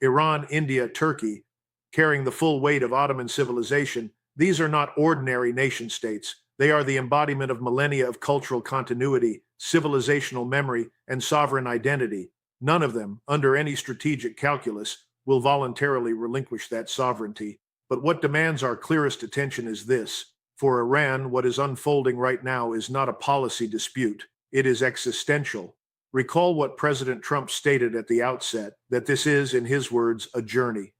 Iran, India, Turkey, carrying the full weight of Ottoman civilization, these are not ordinary nation states. They are the embodiment of millennia of cultural continuity, civilizational memory, and sovereign identity. None of them, under any strategic calculus, will voluntarily relinquish that sovereignty. But what demands our clearest attention is this. For Iran, what is unfolding right now is not a policy dispute. It is existential. Recall what President Trump stated at the outset, that this is, in his words, a journey,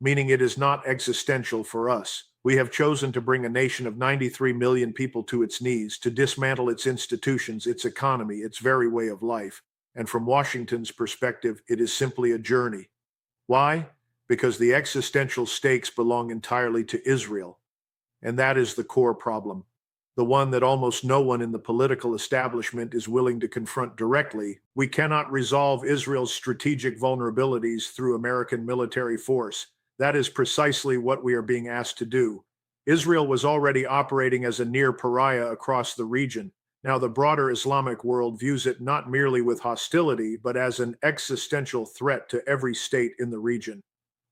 meaning it is not existential for us. We have chosen to bring a nation of 93 million people to its knees, to dismantle its institutions, its economy, its very way of life. And from Washington's perspective, it is simply a journey. Why? Because the existential stakes belong entirely to Israel. And that is the core problem. The one that almost no one in the political establishment is willing to confront directly. We cannot resolve Israel's strategic vulnerabilities through American military force. That is precisely what we are being asked to do. Israel was already operating as a near pariah across the region. Now, the broader Islamic world views it not merely with hostility, but as an existential threat to every state in the region.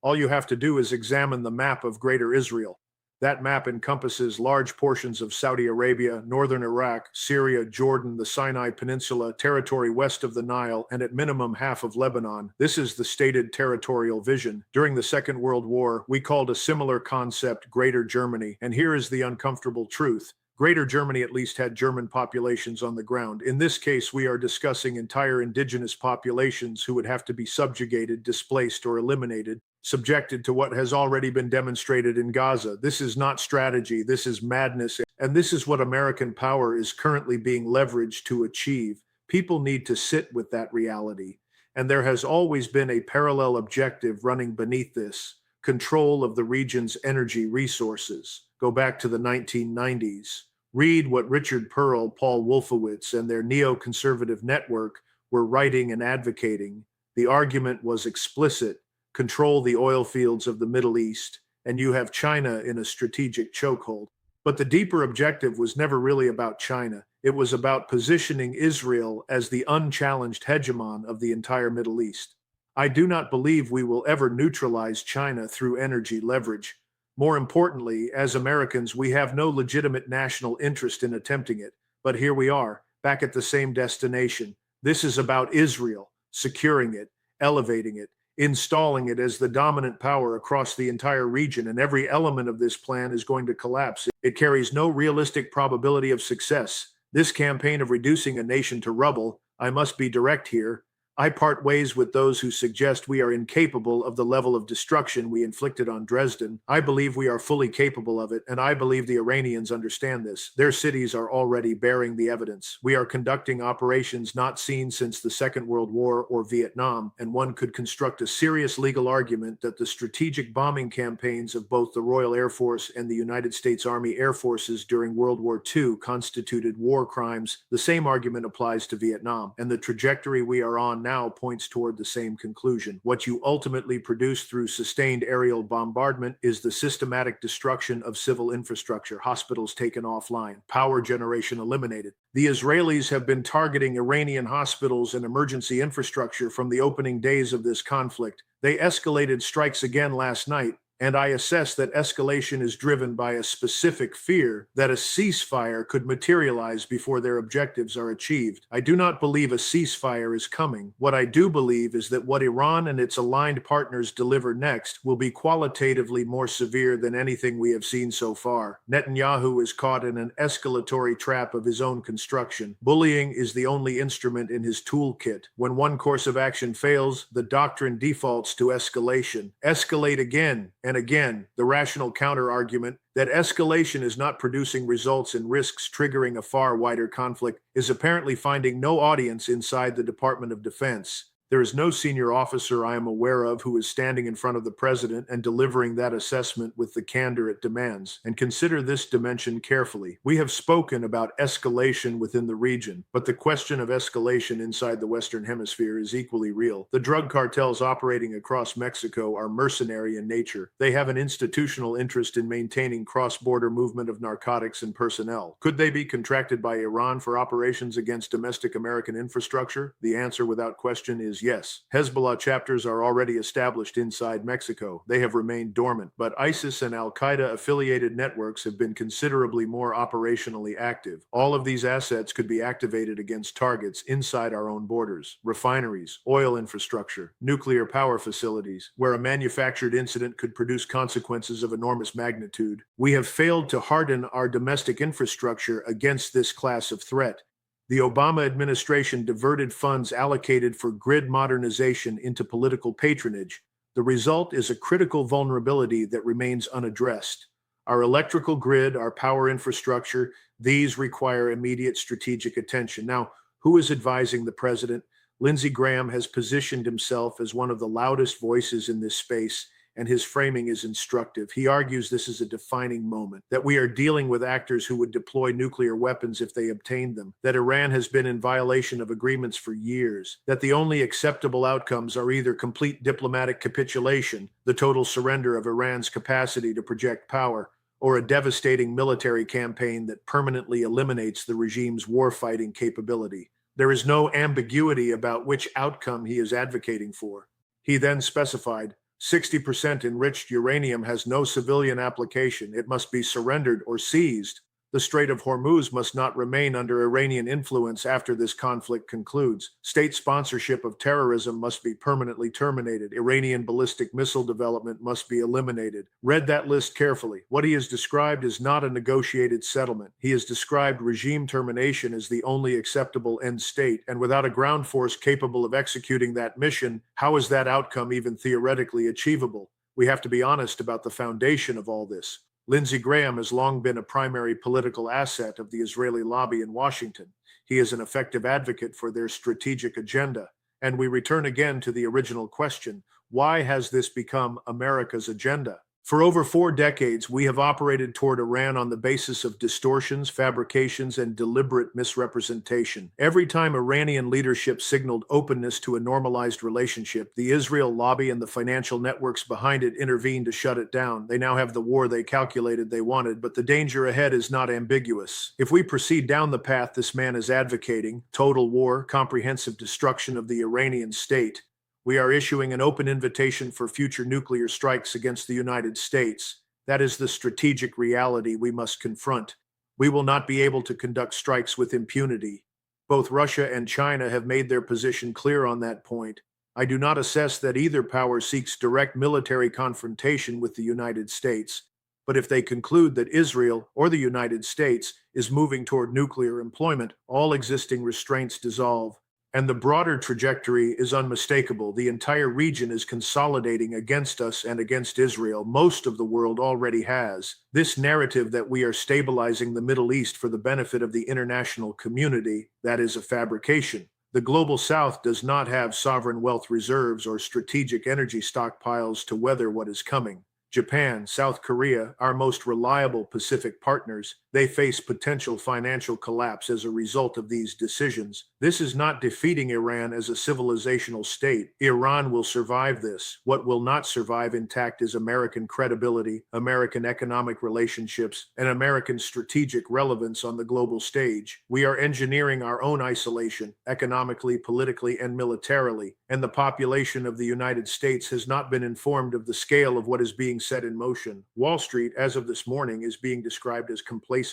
All you have to do is examine the map of Greater Israel. That map encompasses large portions of Saudi Arabia, northern Iraq, Syria, Jordan, the Sinai Peninsula, territory west of the Nile, and at minimum half of Lebanon. This is the stated territorial vision. During the Second World War, we called a similar concept Greater Germany, and here is the uncomfortable truth. Greater Germany at least had German populations on the ground. In this case, we are discussing entire indigenous populations who would have to be subjugated, displaced, or eliminated, subjected to what has already been demonstrated in Gaza. This is not strategy, this is madness, and this is what American power is currently being leveraged to achieve. People need to sit with that reality, and there has always been a parallel objective running beneath this: control of the region's energy resources. Go back to the 1990s. Read what Richard Pearl, Paul Wolfowitz, and their neoconservative network were writing and advocating. The argument was explicit: control the oil fields of the Middle East, and you have China in a strategic chokehold. But the deeper objective was never really about China. It was about positioning Israel as the unchallenged hegemon of the entire Middle East. I do not believe we will ever neutralize China through energy leverage. More importantly, as Americans, we have no legitimate national interest in attempting it. But here we are, back at the same destination. This is about Israel, securing it, elevating it, installing it as the dominant power across the entire region, and every element of this plan is going to collapse. It carries no realistic probability of success. This campaign of reducing a nation to rubble, I must be direct here, I part ways with those who suggest we are incapable of the level of destruction we inflicted on Dresden. I believe we are fully capable of it, and I believe the Iranians understand this. Their cities are already bearing the evidence. We are conducting operations not seen since the Second World War or Vietnam, and one could construct a serious legal argument that the strategic bombing campaigns of both the Royal Air Force and the United States Army Air Forces during World War II constituted war crimes. The same argument applies to Vietnam, and the trajectory we are on now points toward the same conclusion. What you ultimately produce through sustained aerial bombardment is the systematic destruction of civil infrastructure, hospitals taken offline, power generation eliminated. The Israelis have been targeting Iranian hospitals and emergency infrastructure from the opening days of this conflict. They escalated strikes again last night, and I assess that escalation is driven by a specific fear that a ceasefire could materialize before their objectives are achieved. I do not believe a ceasefire is coming. What I do believe is that what Iran and its aligned partners deliver next will be qualitatively more severe than anything we have seen so far. Netanyahu is caught in an escalatory trap of his own construction. Bullying is the only instrument in his toolkit. When one course of action fails, the doctrine defaults to escalation. Escalate again and again. The rational counter-argument that escalation is not producing results and risks triggering a far wider conflict is apparently finding no audience inside the Department of Defense. There is no senior officer I am aware of who is standing in front of the president and delivering that assessment with the candor it demands. And consider this dimension carefully. We have spoken about escalation within the region, but the question of escalation inside the Western Hemisphere is equally real. The drug cartels operating across Mexico are mercenary in nature. They have an institutional interest in maintaining cross-border movement of narcotics and personnel. Could they be contracted by Iran for operations against domestic American infrastructure? The answer without question is is yes. Hezbollah chapters are already established inside Mexico. They have remained dormant, but ISIS and Al-Qaeda affiliated networks have been considerably more operationally active. All of these assets could be activated against targets inside our own borders: refineries, oil infrastructure, nuclear power facilities, where a manufactured incident could produce consequences of enormous magnitude. We have failed to harden our domestic infrastructure against this class of threat. The Obama administration diverted funds allocated for grid modernization into political patronage. The result is a critical vulnerability that remains unaddressed. Our electrical grid, our power infrastructure, these require immediate strategic attention. Now, who is advising the president? Lindsey Graham has positioned himself as one of the loudest voices in this space, and his framing is instructive. He argues this is a defining moment, that we are dealing with actors who would deploy nuclear weapons if they obtained them, that Iran has been in violation of agreements for years, that the only acceptable outcomes are either complete diplomatic capitulation, the total surrender of Iran's capacity to project power, or a devastating military campaign that permanently eliminates the regime's warfighting capability. There is no ambiguity about which outcome he is advocating for. He then specified, 60% enriched uranium has no civilian application. It must be surrendered or seized. The Strait of Hormuz must not remain under Iranian influence after this conflict concludes. State sponsorship of terrorism must be permanently terminated. Iranian ballistic missile development must be eliminated. Read that list carefully. What he has described is not a negotiated settlement. He has described regime termination as the only acceptable end state, and without a ground force capable of executing that mission, how is that outcome even theoretically achievable? We have to be honest about the foundation of all this. Lindsey Graham has long been a primary political asset of the Israeli lobby in Washington. He is an effective advocate for their strategic agenda. And we return again to the original question: why has this become America's agenda? For over 4 decades, we have operated toward Iran on the basis of distortions, fabrications, and deliberate misrepresentation. Every time Iranian leadership signaled openness to a normalized relationship, the Israel lobby and the financial networks behind it intervened to shut it down. They now have the war they calculated they wanted, but the danger ahead is not ambiguous. If we proceed down the path this man is advocating, total war, comprehensive destruction of the Iranian state, we are issuing an open invitation for future nuclear strikes against the United States. That is the strategic reality we must confront. We will not be able to conduct strikes with impunity. Both Russia and China have made their position clear on that point. I do not assess that either power seeks direct military confrontation with the United States, but if they conclude that Israel or the United States is moving toward nuclear employment, all existing restraints dissolve. And the broader trajectory is unmistakable. The entire region is consolidating against us and against Israel. Most of the world already has. This narrative that we are stabilizing the Middle East for the benefit of the international community, that is a fabrication. The global South does not have sovereign wealth reserves or strategic energy stockpiles to weather what is coming. Japan, South Korea, our most reliable Pacific partners, they face potential financial collapse as a result of these decisions. This is not defeating Iran as a civilizational state. Iran will survive this. What will not survive intact is American credibility, American economic relationships, and American strategic relevance on the global stage. We are engineering our own isolation, economically, politically, and militarily, and the population of the United States has not been informed of the scale of what is being set in motion. Wall Street, as of this morning, is being described as complacent.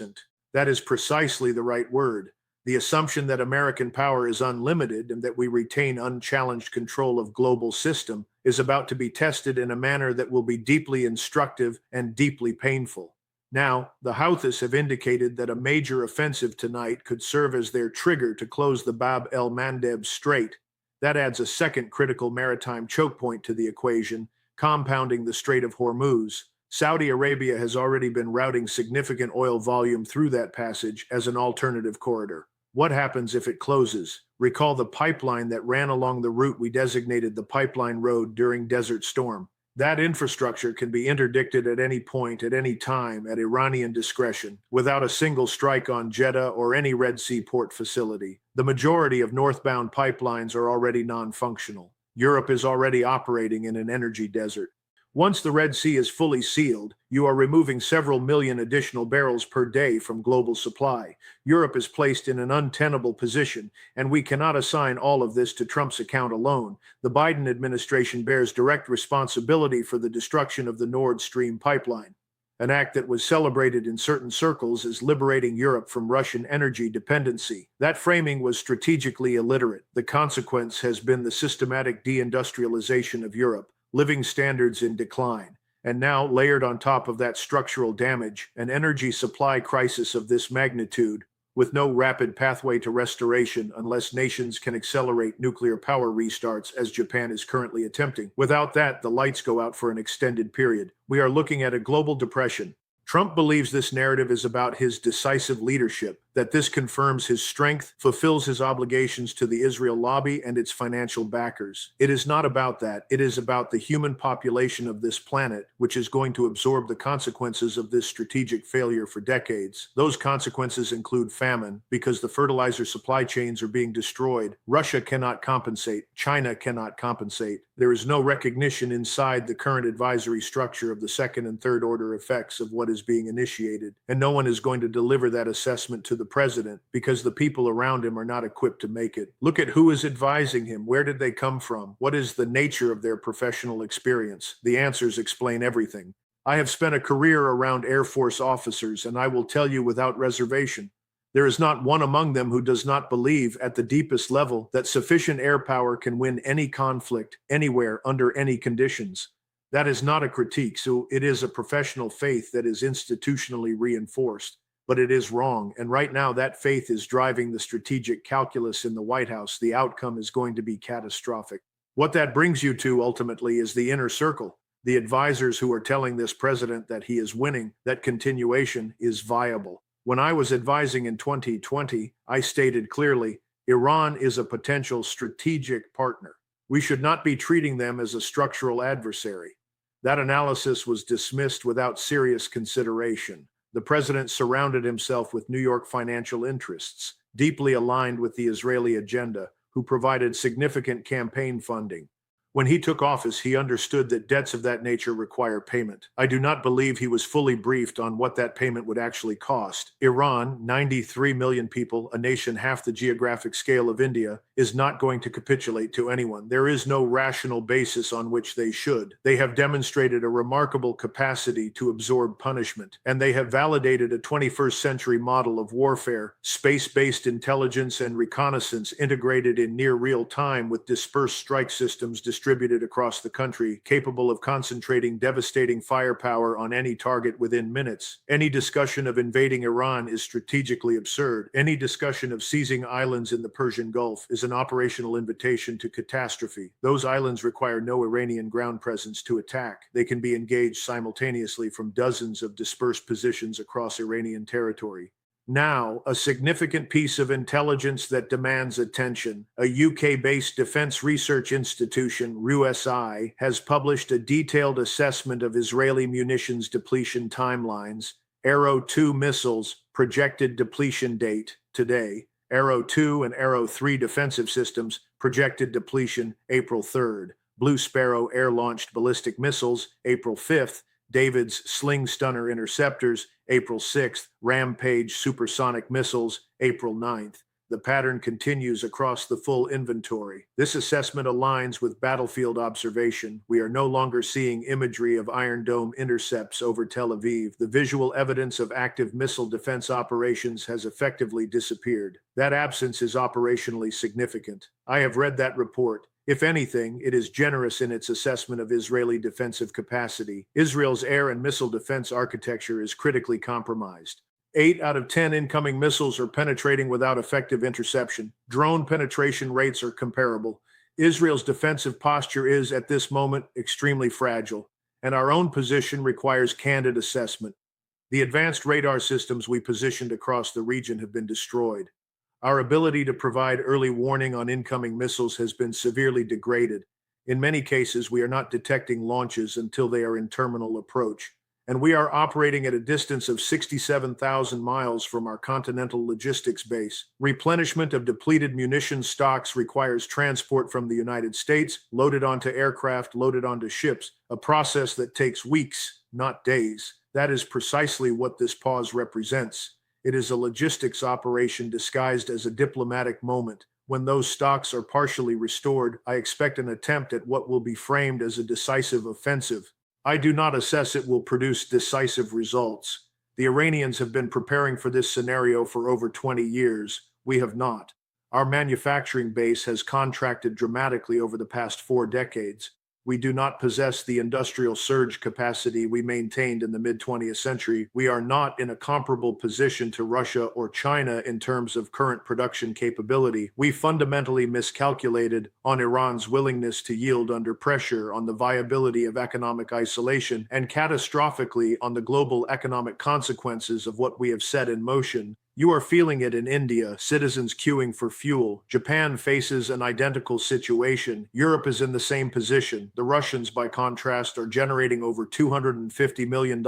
That is precisely the right word. The assumption that American power is unlimited and that we retain unchallenged control of global system is about to be tested in a manner that will be deeply instructive and deeply painful. Now, the Houthis have indicated that a major offensive tonight could serve as their trigger to close the Bab el-Mandeb Strait. That adds a second critical maritime choke point to the equation, compounding the Strait of Hormuz. Saudi Arabia has already been routing significant oil volume through that passage as an alternative corridor. What happens if it closes? Recall the pipeline that ran along the route we designated the Pipeline Road during Desert Storm. That infrastructure can be interdicted at any point, at any time, at Iranian discretion, without a single strike on Jeddah or any Red Sea port facility. The majority of northbound pipelines are already non-functional. Europe is already operating in an energy desert. Once the Red Sea is fully sealed, you are removing several million additional barrels per day from global supply. Europe is placed in an untenable position, and we cannot assign all of this to Trump's account alone. The Biden administration bears direct responsibility for the destruction of the Nord Stream pipeline, an act that was celebrated in certain circles as liberating Europe from Russian energy dependency. That framing was strategically illiterate. The consequence has been the systematic deindustrialization of Europe, living standards in decline. And now, layered on top of that structural damage, an energy supply crisis of this magnitude, with no rapid pathway to restoration unless nations can accelerate nuclear power restarts as Japan is currently attempting. Without that, the lights go out for an extended period. We are looking at a global depression. Trump believes this narrative is about his decisive leadership, that this confirms his strength, fulfills his obligations to the Israel lobby and its financial backers. It is not about that. It is about the human population of this planet, which is going to absorb the consequences of this strategic failure for decades. Those consequences include famine, because the fertilizer supply chains are being destroyed. Russia cannot compensate. China cannot compensate. There is no recognition inside the current advisory structure of the second and third order effects of what is being initiated, and no one is going to deliver that assessment to the president because the people around him are not equipped to make it. Look at who is advising him. Where did they come from? What is the nature of their professional experience? The answers explain everything. I have spent a career around Air Force officers, and I will tell you without reservation, there is not one among them who does not believe at the deepest level that sufficient air power can win any conflict, anywhere, under any conditions. That is not a critique, so it is a professional faith that is institutionally reinforced. But it is wrong, and right now that faith is driving the strategic calculus in the White House. The outcome is going to be catastrophic. What that brings you to ultimately is the inner circle, the advisors who are telling this president that he is winning, that continuation is viable. When I was advising in 2020, I stated clearly, Iran is a potential strategic partner. We should not be treating them as a structural adversary. That analysis was dismissed without serious consideration. The president surrounded himself with New York financial interests, deeply aligned with the Israeli agenda, who provided significant campaign funding. When he took office, he understood that debts of that nature require payment. I do not believe he was fully briefed on what that payment would actually cost. Iran, 93 million people, a nation half the geographic scale of India, is not going to capitulate to anyone. There is no rational basis on which they should. They have demonstrated a remarkable capacity to absorb punishment, and they have validated a 21st century model of warfare, space-based intelligence and reconnaissance integrated in near real time with dispersed strike systems distributed across the country, capable of concentrating devastating firepower on any target within minutes. Any discussion of invading Iran is strategically absurd. Any discussion of seizing islands in the Persian Gulf is an operational invitation to catastrophe. Those islands require no Iranian ground presence to attack. They can be engaged simultaneously from dozens of dispersed positions across Iranian territory. Now, a significant piece of intelligence that demands attention. A UK-based defense research institution, RUSI, has published a detailed assessment of Israeli munitions depletion timelines. Arrow 2 missiles, projected depletion date, today. Arrow 2 and Arrow 3 defensive systems, projected depletion, April 3rd. Blue Sparrow air-launched ballistic missiles, April 5th. David's Sling Stunner interceptors, April 6th, Rampage supersonic missiles, April 9th. The pattern continues across the full inventory. This assessment aligns with battlefield observation. We are no longer seeing imagery of Iron Dome intercepts over Tel Aviv. The visual evidence of active missile defense operations has effectively disappeared. That absence is operationally significant. I have read that report. If anything, it is generous in its assessment of Israeli defensive capacity. Israel's air and missile defense architecture is critically compromised. 8 out of 10 incoming missiles are penetrating without effective interception. Drone penetration rates are comparable. Israel's defensive posture is, at this moment, extremely fragile, and our own position requires candid assessment. The advanced radar systems we positioned across the region have been destroyed. Our ability to provide early warning on incoming missiles has been severely degraded. In many cases, we are not detecting launches until they are in terminal approach. and we are operating at a distance of 67,000 miles from our continental logistics base. Replenishment of depleted munitions stocks requires transport from the United States, loaded onto aircraft, loaded onto ships, a process that takes weeks, not days. That is precisely what this pause represents. It is a logistics operation disguised as a diplomatic moment. When those stocks are partially restored, I expect an attempt at what will be framed as a decisive offensive. I do not assess it will produce decisive results. The Iranians have been preparing for this scenario for over 20 years. We have not. Our manufacturing base has contracted dramatically over the past 4 decades. We do not possess the industrial surge capacity we maintained in the mid-20th century. We are not in a comparable position to Russia or China in terms of current production capability. We fundamentally miscalculated on Iran's willingness to yield under pressure, on the viability of economic isolation, and catastrophically on the global economic consequences of what we have set in motion. You are feeling it in India, citizens queuing for fuel. Japan faces an identical situation. Europe is in the same position. The Russians, by contrast, are generating over $250 million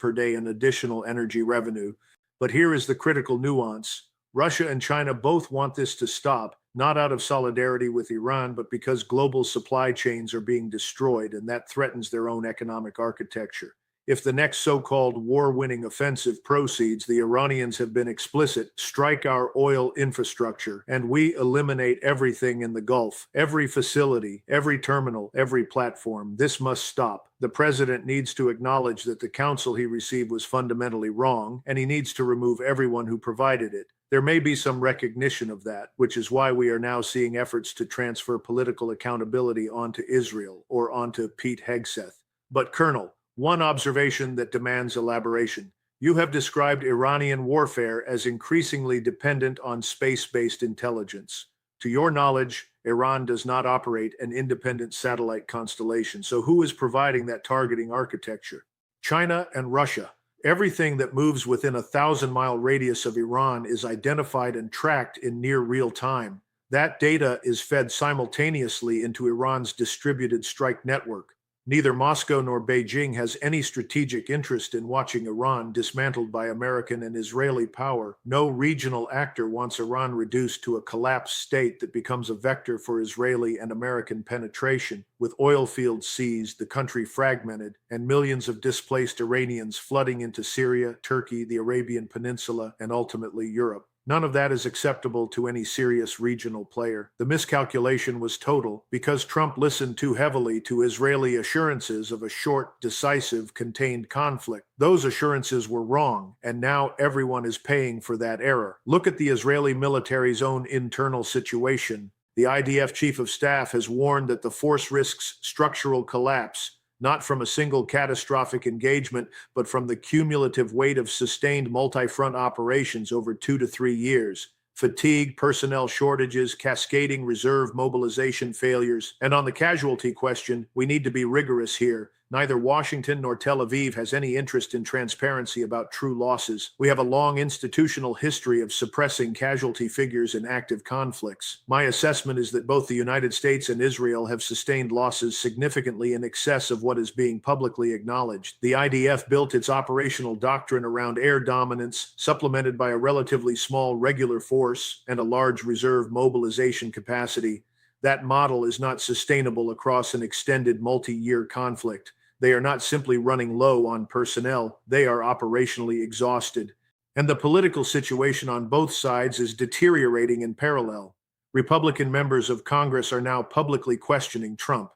per day in additional energy revenue. But here is the critical nuance. Russia and China both want this to stop, not out of solidarity with Iran, but because global supply chains are being destroyed, and that threatens their own economic architecture. If the next so-called war-winning offensive proceeds, the Iranians have been explicit, strike our oil infrastructure, and we eliminate everything in the Gulf, every facility, every terminal, every platform. This must stop. The president needs to acknowledge that the counsel he received was fundamentally wrong, and he needs to remove everyone who provided it. There may be some recognition of that, which is why we are now seeing efforts to transfer political accountability onto Israel or onto Pete Hegseth. But Colonel, one observation that demands elaboration. You have described Iranian warfare as increasingly dependent on space-based intelligence. To your knowledge, Iran does not operate an independent satellite constellation. So who is providing that targeting architecture? China and Russia. Everything that moves within a 1,000-mile radius of Iran is identified and tracked in near real time. That data is fed simultaneously into Iran's distributed strike network. Neither Moscow nor Beijing has any strategic interest in watching Iran dismantled by American and Israeli power. No regional actor wants Iran reduced to a collapsed state that becomes a vector for Israeli and American penetration. With oil fields seized, the country fragmented, and millions of displaced Iranians flooding into Syria, Turkey, the Arabian Peninsula, and ultimately Europe. None of that is acceptable to any serious regional player. The miscalculation was total because Trump listened too heavily to Israeli assurances of a short, decisive, contained conflict. Those assurances were wrong, and now everyone is paying for that error. Look at the Israeli military's own internal situation. The IDF chief of staff has warned that the force risks structural collapse, not from a single catastrophic engagement, but from the cumulative weight of sustained multi-front operations over 2 to 3 years. Fatigue, personnel shortages, cascading reserve mobilization failures. And on the casualty question, we need to be rigorous here. Neither Washington nor Tel Aviv has any interest in transparency about true losses. We have a long institutional history of suppressing casualty figures in active conflicts. My assessment is that both the United States and Israel have sustained losses significantly in excess of what is being publicly acknowledged. The IDF built its operational doctrine around air dominance, supplemented by a relatively small regular force and a large reserve mobilization capacity. That model is not sustainable across an extended multi-year conflict. They are not simply running low on personnel, they are operationally exhausted. And the political situation on both sides is deteriorating in parallel. Republican members of Congress are now publicly questioning Trump.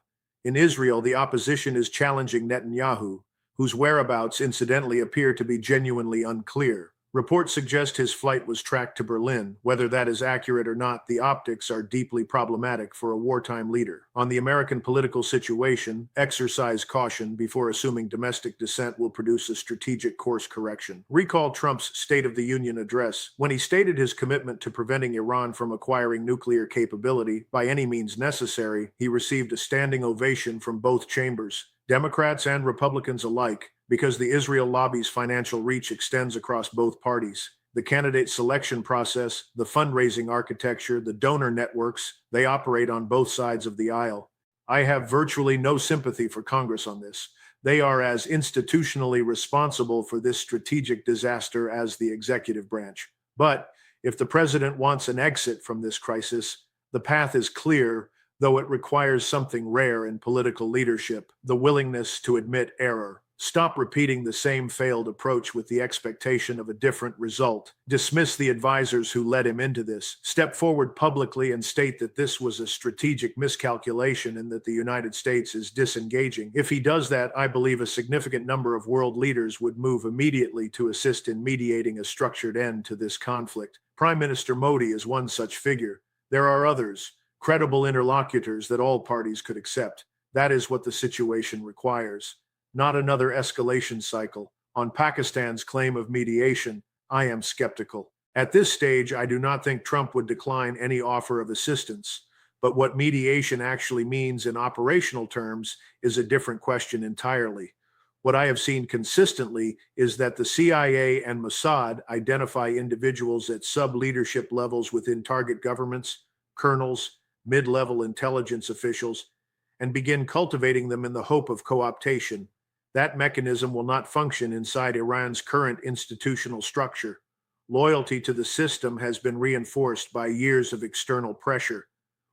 In Israel, the opposition is challenging Netanyahu, whose whereabouts incidentally appear to be genuinely unclear. Reports suggest his flight was tracked to Berlin. Whether that is accurate or not, the optics are deeply problematic for a wartime leader. On the American political situation, exercise caution before assuming domestic dissent will produce a strategic course correction. Recall Trump's State of the Union address. When he stated his commitment to preventing Iran from acquiring nuclear capability by any means necessary, he received a standing ovation from both chambers, Democrats and Republicans alike, because the Israel lobby's financial reach extends across both parties. The candidate selection process, the fundraising architecture, the donor networks, they operate on both sides of the aisle. I have virtually no sympathy for Congress on this. They are as institutionally responsible for this strategic disaster as the executive branch. But if the president wants an exit from this crisis, the path is clear, though it requires something rare in political leadership: the willingness to admit error. Stop repeating the same failed approach with the expectation of a different result. Dismiss the advisors who led him into this. Step forward publicly and state that this was a strategic miscalculation and that the United States is disengaging. If he does that, I believe a significant number of world leaders would move immediately to assist in mediating a structured end to this conflict. Prime Minister Modi is one such figure. There are others, credible interlocutors that all parties could accept. That is what the situation requires. Not another escalation cycle. On Pakistan's claim of mediation, I am skeptical. At this stage, I do not think Trump would decline any offer of assistance. But what mediation actually means in operational terms is a different question entirely. What I have seen consistently is that the CIA and Mossad identify individuals at sub-leadership levels within target governments, colonels, mid-level intelligence officials, and begin cultivating them in the hope of co-optation. That mechanism will not function inside Iran's current institutional structure. Loyalty to the system has been reinforced by years of external pressure.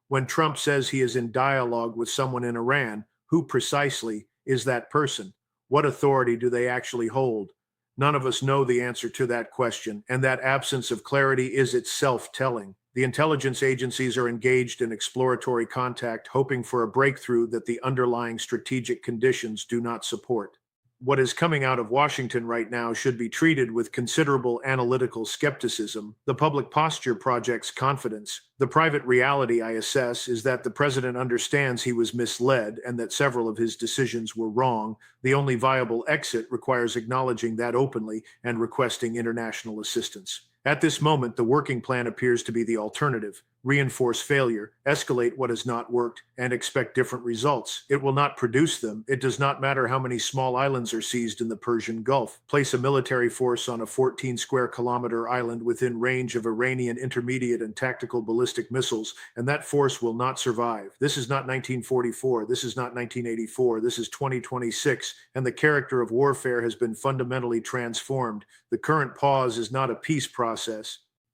When Trump says he is in dialogue with someone in Iran, who precisely is that person? What authority do they actually hold? None of us know the answer to that question, and that absence of clarity is itself telling. The intelligence agencies are engaged in exploratory contact, hoping for a breakthrough that the underlying strategic conditions do not support. What is coming out of Washington right now should be treated with considerable analytical skepticism. The public posture projects confidence. The private reality, I assess, is that the president understands he was misled and that several of his decisions were wrong. The only viable exit requires acknowledging that openly and requesting international assistance. At this moment, the working plan appears to be the alternative: reinforce failure, escalate what has not worked, and expect different results. It will not produce them. It does not matter how many small islands are seized in the Persian Gulf. Place a military force on a 14 square kilometer island within range of Iranian intermediate and tactical ballistic missiles, and that force will not survive. This is not 1944. This is not 1984. This is 2026, and the character of warfare has been fundamentally transformed. The current pause is not a peace process.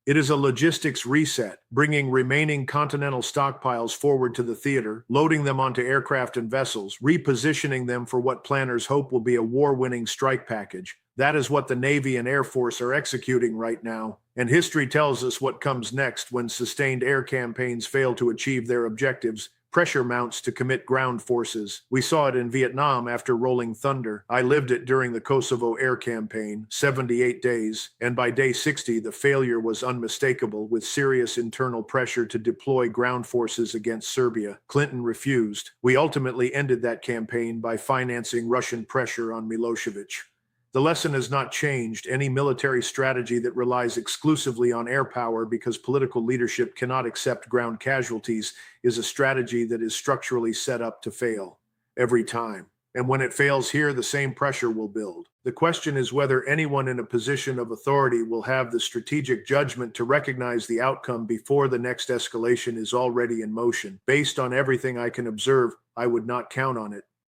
It is a logistics reset, bringing remaining continental stockpiles forward to the theater, loading them onto aircraft and vessels, repositioning them for what planners hope will be a war-winning strike package. That is what the Navy and Air Force are executing right now. And history tells us what comes next when sustained air campaigns fail to achieve their objectives. Pressure mounts to commit ground forces. We saw it in Vietnam after Rolling Thunder. I lived it during the Kosovo air campaign, 78 days, and by day 60, the failure was unmistakable, with serious internal pressure to deploy ground forces against Serbia. Clinton refused. We ultimately ended that campaign by financing Russian pressure on Milosevic. The lesson has not changed. Any military strategy that relies exclusively on air power because political leadership cannot accept ground casualties is a strategy that is structurally set up to fail every time. And when it fails here, the same pressure will build. The question is whether anyone in a position of authority will have the strategic judgment to recognize the outcome before the next escalation is already in motion. Based on everything I can observe, I would not count on it.